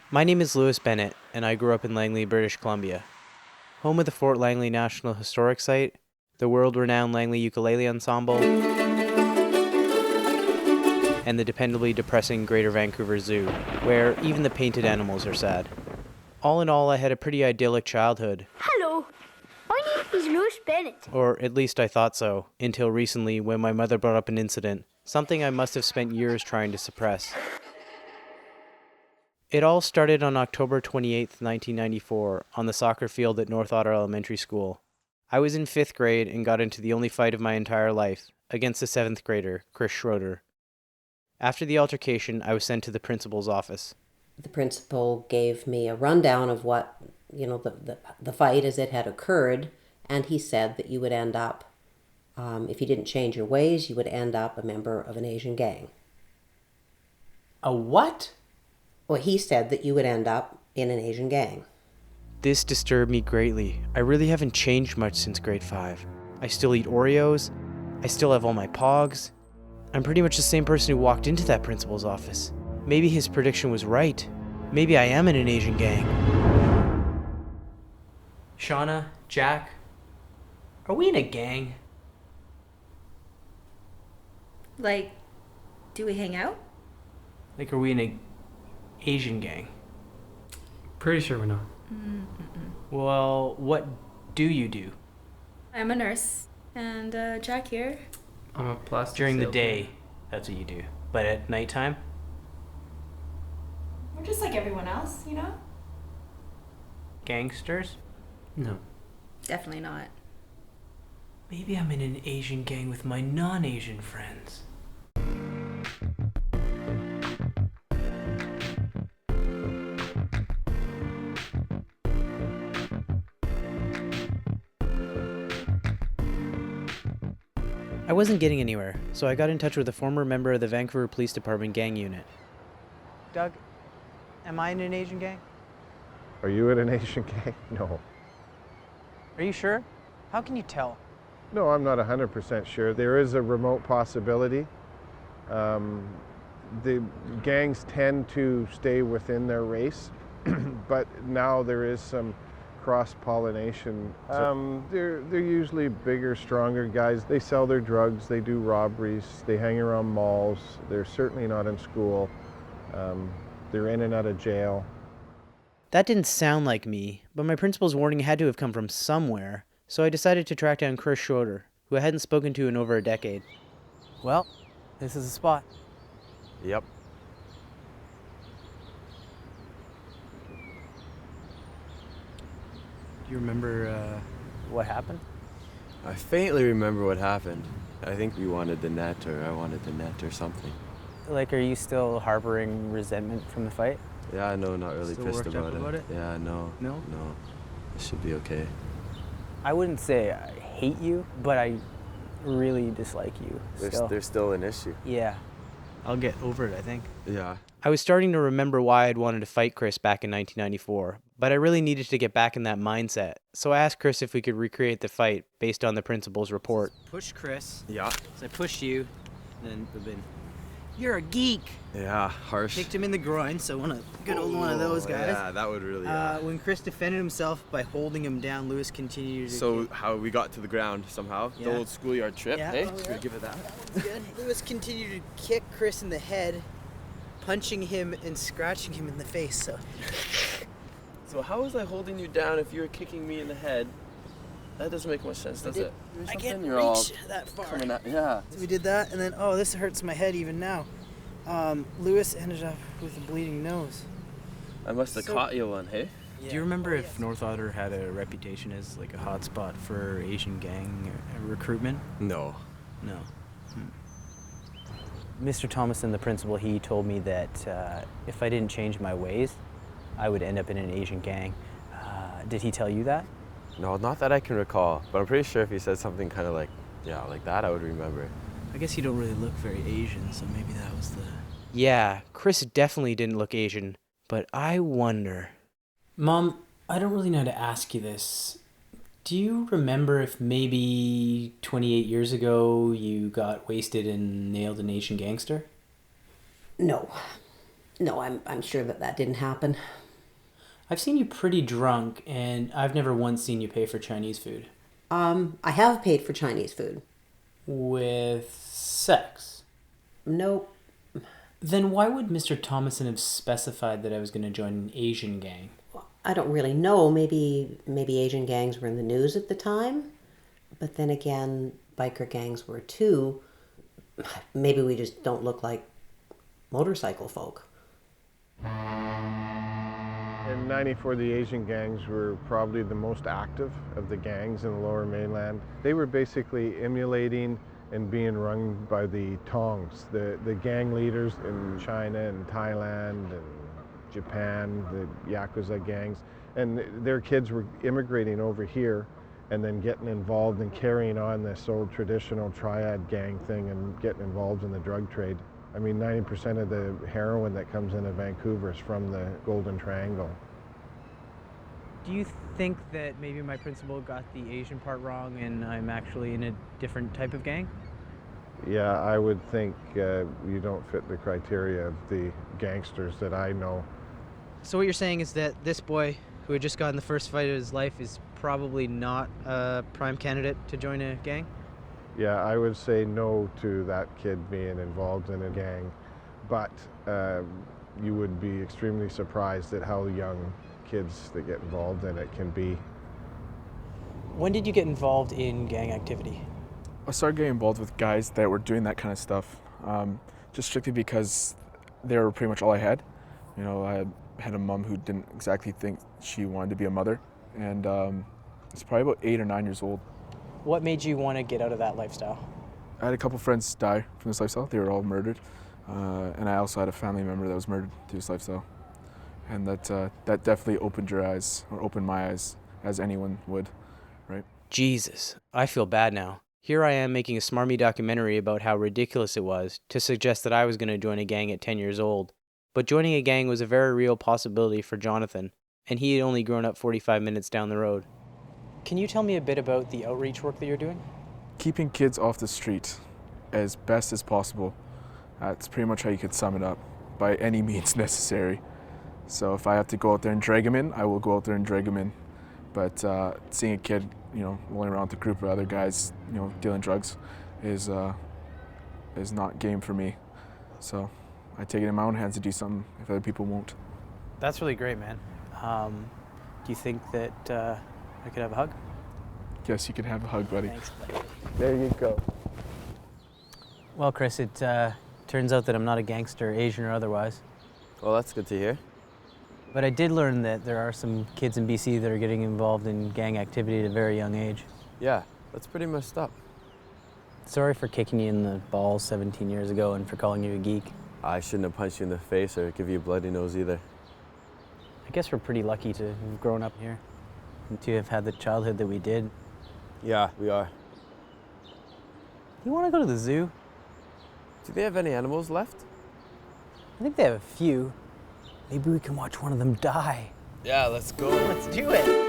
My name is Lewis Bennett, and I grew up in Langley, British Columbia, home of the Fort Langley National Historic Site, the world-renowned Langley Ukulele Ensemble, and the dependably depressing Greater Vancouver Zoo, where even the painted animals are sad. All in all, I had a pretty idyllic childhood. Hello, my name is Lewis Bennett. Or at least I thought so, until recently when my mother brought up an incident, something I must have spent years trying to suppress. It all started on October 28th, 1994, on the soccer field at North Otter Elementary School. I was in 5th grade and got into the only fight of my entire life, against a 7th grader, Chris Schroeder. After the altercation, I was sent to the principal's office. The principal gave me a rundown of what, the fight as it had occurred, and he said that you would end up, if you didn't change your ways, you would end up a member of an Asian gang. A what? Well, he said that you would end up in an Asian gang. This disturbed me greatly. I really haven't changed much since grade 5. I still eat Oreos. I still have all my pogs. I'm pretty much the same person who walked into that principal's office. Maybe his prediction was right. Maybe I am in an Asian gang. Shauna, Jack, are we in a gang? Like, do we hang out? Like, are we in a Asian gang? Pretty sure we're not. Well, what do you do? I'm a nurse, and Jack here. I'm a plastic During the salesman. day, that's what you do. But at nighttime? We're just like everyone else, you know? Gangsters? No. Definitely not. Maybe I'm in an Asian gang with my non-Asian friends. I wasn't getting anywhere, so I got in touch with a former member of the Vancouver Police Department gang unit. Doug, am I in an Asian gang? Are you in an Asian gang? No. Are you sure? How can you tell? No, I'm not 100% sure. There is a remote possibility. The gangs tend to stay within their race, but now there is some cross-pollination. They're usually bigger, stronger guys. They sell their drugs, they do robberies, they hang around malls. They're certainly not in school. They're in and out of jail. That didn't sound like me, but my principal's warning had to have come from somewhere, so I decided to track down Chris Schroeder, who I hadn't spoken to in over a decade. Well, this is the spot. Yep. Do you remember what happened? I faintly remember what happened. I think you wanted the net, or I wanted the net or something. Like, are you still harboring resentment from the fight? Yeah, no, not really Still pissed worked up about about it. it? Yeah, no. No? No. It should be okay. I wouldn't say I hate you, but I really dislike you. There's still an issue. Yeah. I'll get over it, I think. Yeah. I was starting to remember why I'd wanted to fight Chris back in 1994, but I really needed to get back in that mindset. So I asked Chris if we could recreate the fight based on the principal's report. Push Chris. Yeah. So I pushed you, and then you're a geek. Yeah, harsh. Kicked him in the groin, so one of those guys. Yeah, that would really... When Chris defended himself by holding him down, Lewis continued to... So how we got to the ground somehow. Yeah. The old schoolyard trip, Yeah. hey? Oh, Should yeah. we give it that? Good. Lewis continued to kick Chris in the head, punching him and scratching him in the face. So how was I holding you down if you were kicking me in the head? That doesn't make much sense, does it? There's I something can't you're all reach that far. coming at, yeah. So we did that, and then, this hurts my head even now. Lewis ended up with a bleeding nose. I must have caught you one, hey? Do you remember if North Otter had a reputation as like a hotspot for Asian gang recruitment? No. No. Mr. Thomason, the principal, he told me that if I didn't change my ways, I would end up in an Asian gang. Did he tell you that? No, not that I can recall, but I'm pretty sure if he said something kind of like that, I would remember. I guess you don't really look very Asian, so maybe that was the... Yeah, Chris definitely didn't look Asian, but I wonder... Mom, I don't really know how to ask you this. Do you remember if maybe 28 years ago you got wasted and nailed an Asian gangster? No. No, I'm sure that didn't happen. I've seen you pretty drunk, and I've never once seen you pay for Chinese food. I have paid for Chinese food. With sex? Nope. Then why would Mr. Thomason have specified that I was going to join an Asian gang? I don't really know. Maybe Asian gangs were in the news at the time. But then again, biker gangs were too. Maybe we just don't look like motorcycle folk. In '94, the Asian gangs were probably the most active of the gangs in the Lower Mainland. They were basically emulating and being run by the Tongs, the gang leaders in China and Thailand and Japan, the Yakuza gangs. And their kids were immigrating over here and then getting involved and carrying on this old traditional triad gang thing and getting involved in the drug trade. I mean, 90% of the heroin that comes into Vancouver is from the Golden Triangle. Do you think that maybe my principal got the Asian part wrong and I'm actually in a different type of gang? Yeah, I would think you don't fit the criteria of the gangsters that I know. So what you're saying is that this boy, who had just gotten the first fight of his life, is probably not a prime candidate to join a gang? Yeah, I would say no to that kid being involved in a gang, but you would be extremely surprised at how young kids that get involved in it can be. When did you get involved in gang activity? I started getting involved with guys that were doing that kind of stuff, just strictly because they were pretty much all I had. You know, I had a mom who didn't exactly think she wanted to be a mother, and it's probably about 8 or 9 years old. What made you want to get out of that lifestyle? I had a couple friends die from this lifestyle. They were all murdered, and I also had a family member that was murdered through this lifestyle, and that definitely opened your eyes, or opened my eyes, as anyone would, right? Jesus, I feel bad now. Here I am making a smarmy documentary about how ridiculous it was to suggest that I was going to join a gang at 10 years old. But joining a gang was a very real possibility for Jonathan, and he had only grown up 45 minutes down the road. Can you tell me a bit about the outreach work that you're doing? Keeping kids off the street as best as possible. That's pretty much how you could sum it up, by any means necessary. So if I have to go out there and drag them in, I will go out there and drag them in. But seeing a kid, rolling around with a group of other guys, dealing drugs, is not game for me. So I take it in my own hands to do something if other people won't. That's really great, man. Do you think that I could have a hug? Yes, you can have a hug, buddy. Thanks, buddy. There you go. Well, Chris, it turns out that I'm not a gangster, Asian or otherwise. Well, that's good to hear. But I did learn that there are some kids in BC that are getting involved in gang activity at a very young age. Yeah, that's pretty messed up. Sorry for kicking you in the balls 17 years ago and for calling you a geek. I shouldn't have punched you in the face or give you a bloody nose either. I guess we're pretty lucky to have grown up here and to have had the childhood that we did. Yeah, we are. Do you want to go to the zoo? Do they have any animals left? I think they have a few. Maybe we can watch one of them die. Yeah, let's go. Let's do it.